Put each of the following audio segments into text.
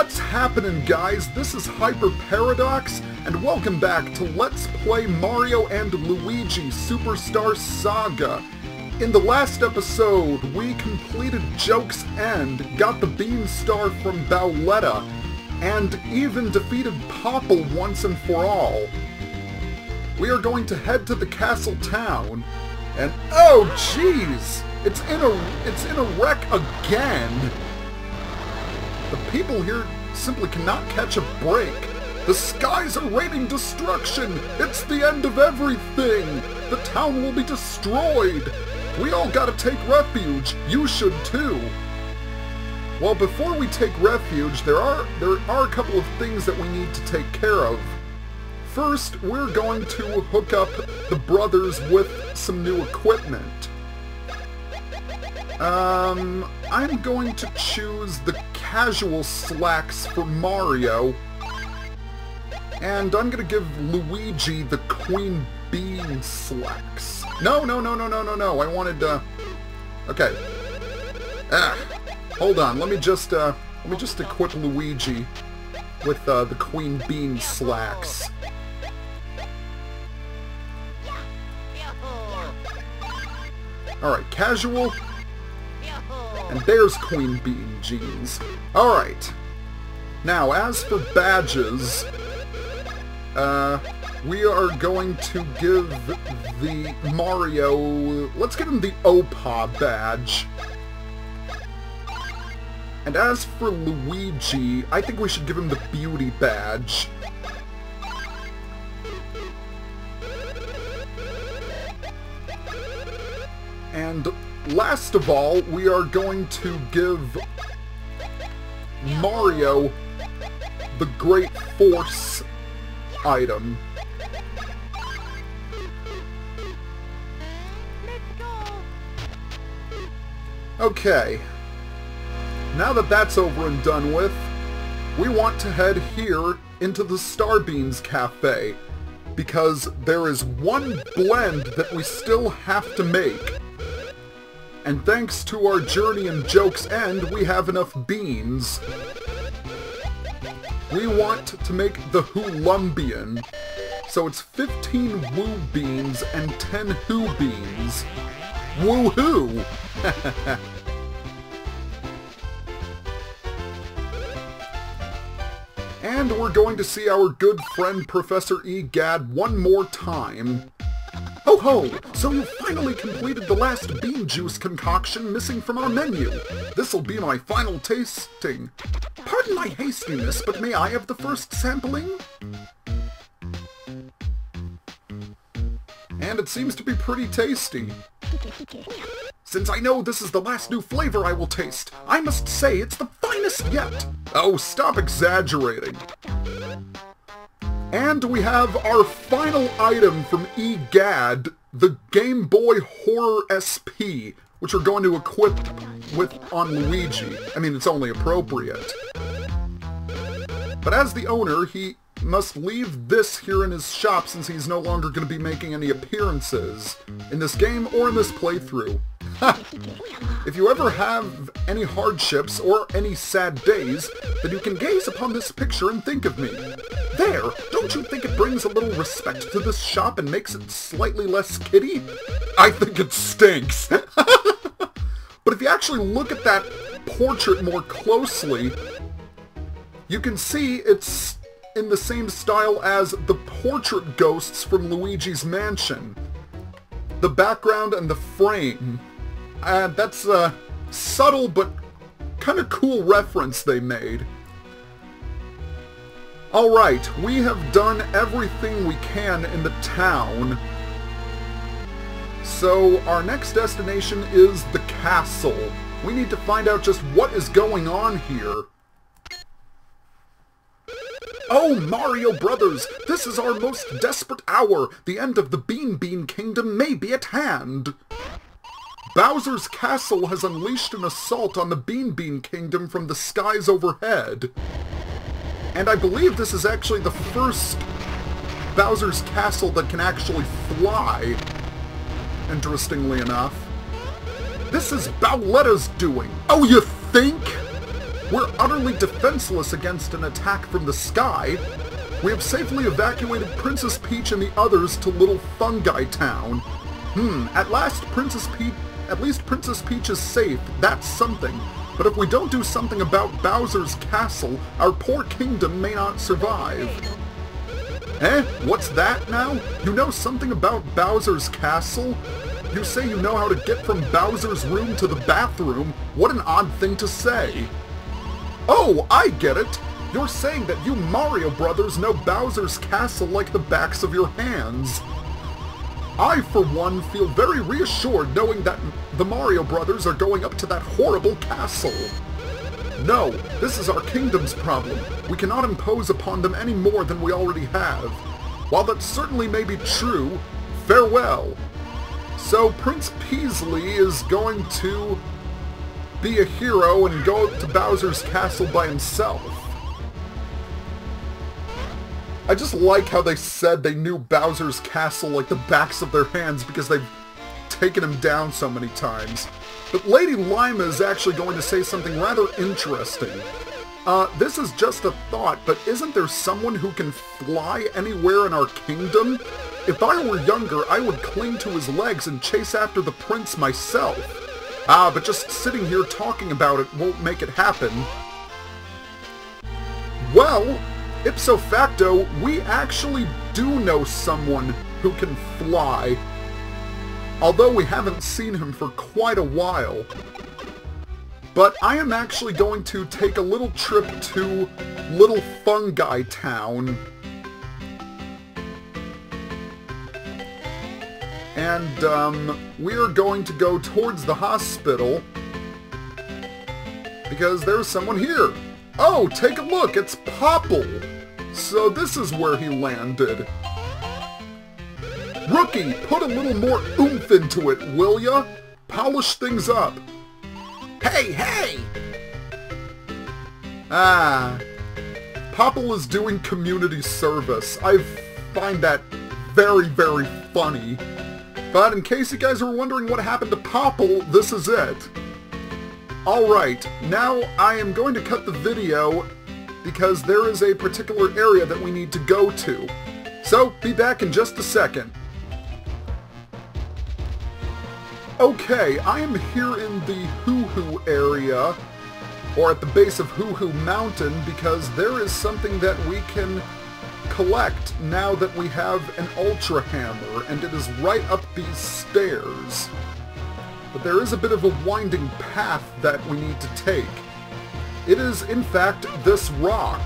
What's happening, guys? This is Hyper Paradox, and welcome back to Let's Play Mario and Luigi Superstar Saga. In the last episode, we completed Joke's End, got the Bean Star from Bowletta, and even defeated Popple once and for all. We are going to head to the castle town, and oh jeez! It's in a wreck again! The people here simply cannot catch a break. The skies are raining destruction! It's the end of everything! The town will be destroyed! We all gotta take refuge. You should too. Well, before we take refuge, there are a couple of things that we need to take care of. First, we're going to hook up the brothers with some new equipment. I'm going to choose the casual slacks for Mario, and I'm gonna give Luigi the Queen Bean slacks. No, I wanted, okay. Hold on, let me just equip Luigi with, the Queen Bean slacks. Alright, casual. And there's Queen Bean jeans. Alright. Now, as for badges, we are going to give the Mario... Let's give him the Opa badge. And as for Luigi, I think we should give him the Beauty badge. And last of all, we are going to give Mario the Great Force item. Okay. Now that that's over and done with, we want to head here into the Starbeans Cafe, because there is one blend that we still have to make. And thanks to our journey in Joke's End, we have enough beans. We want to make the Hoolumbian, so it's 15 Woo beans and 10 Who beans. Woohoo! And we're going to see our good friend Professor Egad one more time. Ho ho! So you finally completed the last bean juice concoction missing from our menu. This'll be my final tasting. Pardon my hastiness, but may I have the first sampling? And it seems to be pretty tasty. Since I know this is the last new flavor I will taste, I must say it's the finest yet. Oh, stop exaggerating. And we have our final item from Egad, the Game Boy Horror SP, which we're going to equip on Luigi. I mean, it's only appropriate. But as the owner, he must leave this here in his shop since he's no longer going to be making any appearances in this game or in this playthrough. If you ever have any hardships or any sad days, then you can gaze upon this picture and think of me. There! Don't you think it brings a little respect to this shop and makes it slightly less kiddie? I think it stinks! But if you actually look at that portrait more closely, you can see it's in the same style as the portrait ghosts from Luigi's Mansion. The background and the frame. That's a subtle but kind of cool reference they made. Alright, we have done everything we can in the town. So our next destination is the castle. We need to find out just what is going on here. Oh, Mario Brothers! This is our most desperate hour! The end of the Bean Bean Kingdom may be at hand! Bowser's castle has unleashed an assault on the Bean Bean Kingdom from the skies overhead. And I believe this is actually the first Bowser's castle that can actually fly, interestingly enough. This is Bowletta's doing. Oh, you think? We're utterly defenseless against an attack from the sky. We have safely evacuated Princess Peach and the others to Little Fungi Town. At least Princess Peach is safe. That's something. But if we don't do something about Bowser's castle, our poor kingdom may not survive. Eh? What's that now? You know something about Bowser's castle? You say you know how to get from Bowser's room to the bathroom. What an odd thing to say. Oh, I get it! You're saying that you Mario Brothers know Bowser's castle like the backs of your hands. I, for one, feel very reassured knowing that the Mario Brothers are going up to that horrible castle. No, this is our kingdom's problem. We cannot impose upon them any more than we already have. While that certainly may be true, farewell. So Prince Peasley is going to be a hero and go to Bowser's castle by himself. I just like how they said they knew Bowser's castle like the backs of their hands because they've taken him down so many times. But Lady Lima is actually going to say something rather interesting. This is just a thought, but isn't there someone who can fly anywhere in our kingdom? If I were younger, I would cling to his legs and chase after the prince myself. But just sitting here talking about it won't make it happen. Well, ipso facto, we actually do know someone who can fly. Although we haven't seen him for quite a while. But I am actually going to take a little trip to Little Fungi Town. And, we are going to go towards the hospital. Because there's someone here. Oh, take a look, it's Popple. So this is where he landed. Rookie, put a little more oomph into it, will ya? Polish things up. Hey, hey! Popple is doing community service. I find that very, very funny. But in case you guys are wondering what happened to Popple, this is it. Alright, now I am going to cut the video because there is a particular area that we need to go to. So, be back in just a second. Okay, I am here in the Hoo-Hoo area, or at the base of Hoo-Hoo Mountain, because there is something that we can collect now that we have an Ultra Hammer, and it is right up these stairs. But there is a bit of a winding path that we need to take. It is, in fact, this rock.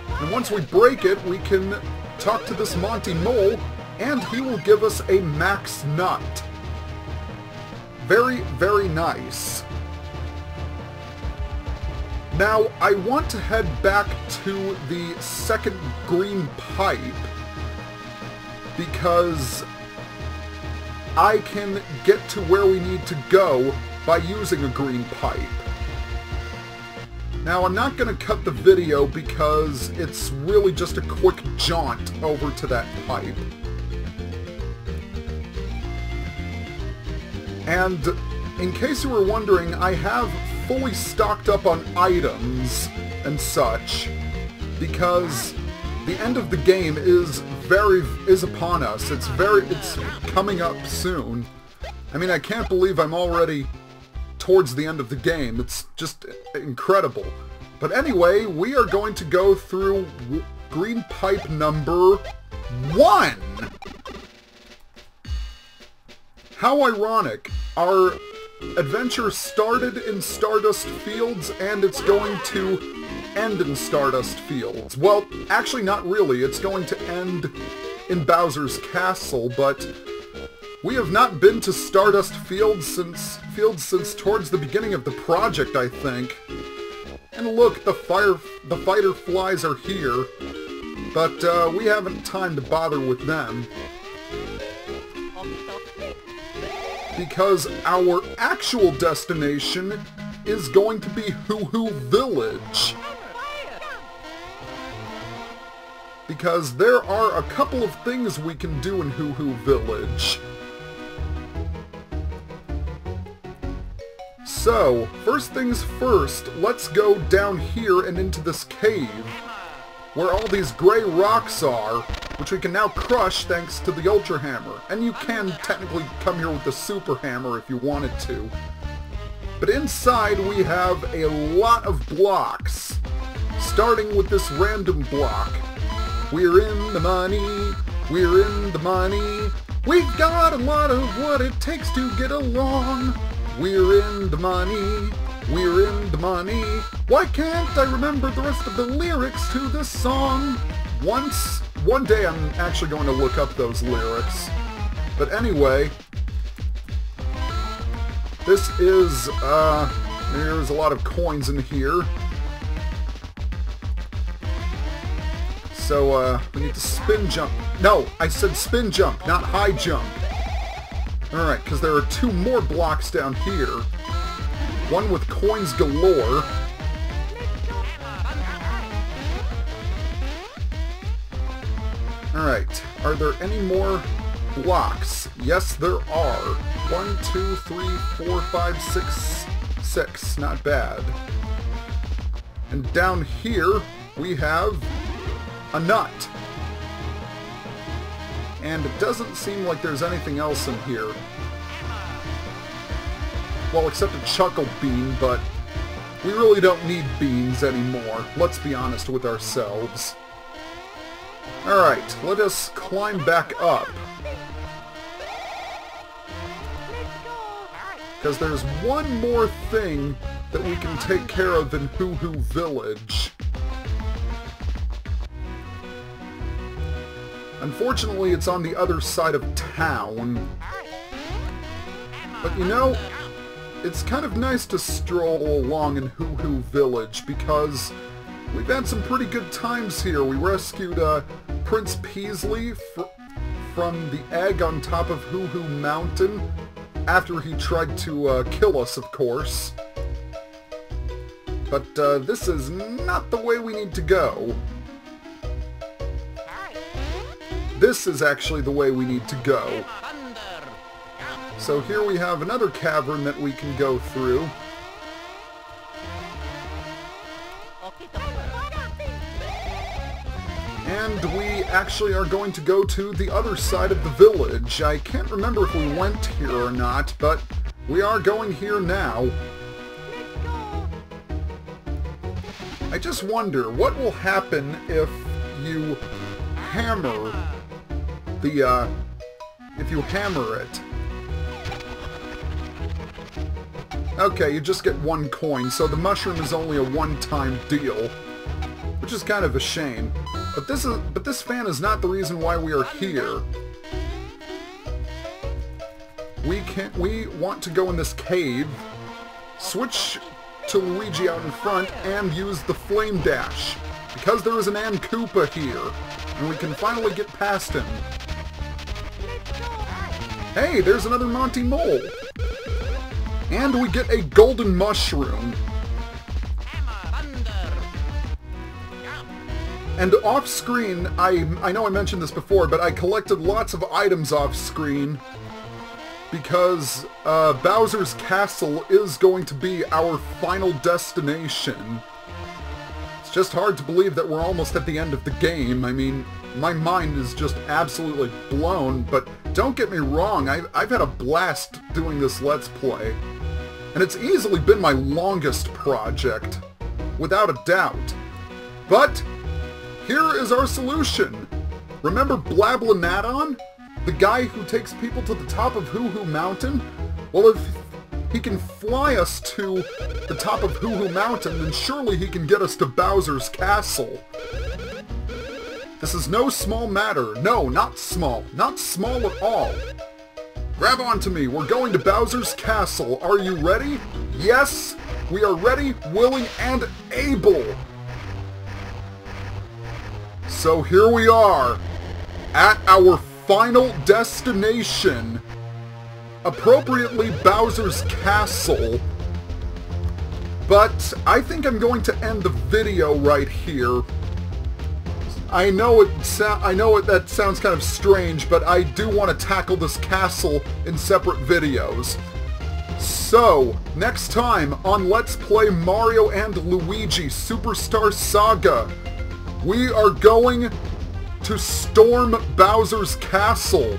And once we break it, we can talk to this Monty Mole, and he will give us a max nut. Very, very nice. Now, I want to head back to the second green pipe, because I can get to where we need to go by using a green pipe. Now, I'm not going to cut the video because it's really just a quick jaunt over to that pipe. And in case you were wondering, I have fully stocked up on items and such, because the end of the game is upon us. It's coming up soon. I mean, I can't believe I'm already towards the end of the game. It's just incredible. But anyway, we are going to go through green pipe number 1. How ironic. Our adventure started in Stardust Fields, and it's going to end in Stardust Fields. Well, actually not really. It's going to end in Bowser's Castle, but we have not been to Stardust Fields since towards the beginning of the project, I think. And look, the fighter flies are here, but we haven't time to bother with them. Because our actual destination is going to be Hoo-Hoo Village. Because there are a couple of things we can do in Hoo-Hoo Village. So, first things first, let's go down here and into this cave, where all these gray rocks are, which we can now crush thanks to the Ultra Hammer. And you can technically come here with the Super Hammer if you wanted to. But inside we have a lot of blocks, starting with this random block. We're in the money, we're in the money, we've got a lot of what it takes to get along. We're in the money, we're in the money. Why can't I remember the rest of the lyrics to this song? One day I'm actually going to look up those lyrics. But anyway, this is, there's a lot of coins in here. So, we need to spin jump. No, I said spin jump, not high jump. Alright, because there are two more blocks down here. One with coins galore. Alright, are there any more blocks? Yes, there are. 1, 2, 3, 4, 5, 6, 6. Not bad. And down here, we have a nut. And it doesn't seem like there's anything else in here. Well, except a chuckle bean, but we really don't need beans anymore. Let's be honest with ourselves. Alright, let us climb back up. Because there's one more thing that we can take care of in Hoo Hoo Village. Unfortunately, it's on the other side of town. But you know, it's kind of nice to stroll along in Hoo Hoo Village because we've had some pretty good times here. We rescued Prince Peasley from the egg on top of Hoo Hoo Mountain after he tried to kill us, of course. But this is not the way we need to go. This is actually the way we need to go. So here we have another cavern that we can go through. And we actually are going to go to the other side of the village. I can't remember if we went here or not, but we are going here now. I just wonder, what will happen if you hammer if you hammer it? Okay, you just get 1 coin, so the mushroom is only a one-time deal, which is kind of a shame. But this fan is not the reason why we are here. We want to go in this cave, switch to Luigi out in front, and use the flame dash, because there is an Ann Koopa here, and we can finally get past him. Hey, there's another Monty Mole! And we get a golden mushroom. And off-screen, I know I mentioned this before, but I collected lots of items off-screen because Bowser's Castle is going to be our final destination. It's just hard to believe that we're almost at the end of the game. I mean, my mind is just absolutely blown, but don't get me wrong, I've had a blast doing this Let's Play. And it's easily been my longest project, without a doubt. But here is our solution. Remember Blablanadon? The guy who takes people to the top of Hoo Hoo Mountain? Well, if he can fly us to the top of Hoo Hoo Mountain, then surely he can get us to Bowser's Castle. This is no small matter. No, not small. Not small at all. Grab onto me. We're going to Bowser's Castle. Are you ready? Yes, we are ready, willing, and able. So here we are, at our final destination. Appropriately, Bowser's Castle. But I think I'm going to end the video right here. I know that sounds kind of strange, but I do want to tackle this castle in separate videos. So, next time on Let's Play Mario and Luigi Superstar Saga, we are going to storm Bowser's castle.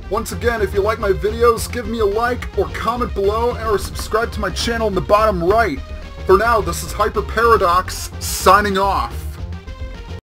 Once again, if you like my videos, give me a like or comment below or subscribe to my channel in the bottom right. For now, this is Hyper Paradox signing off.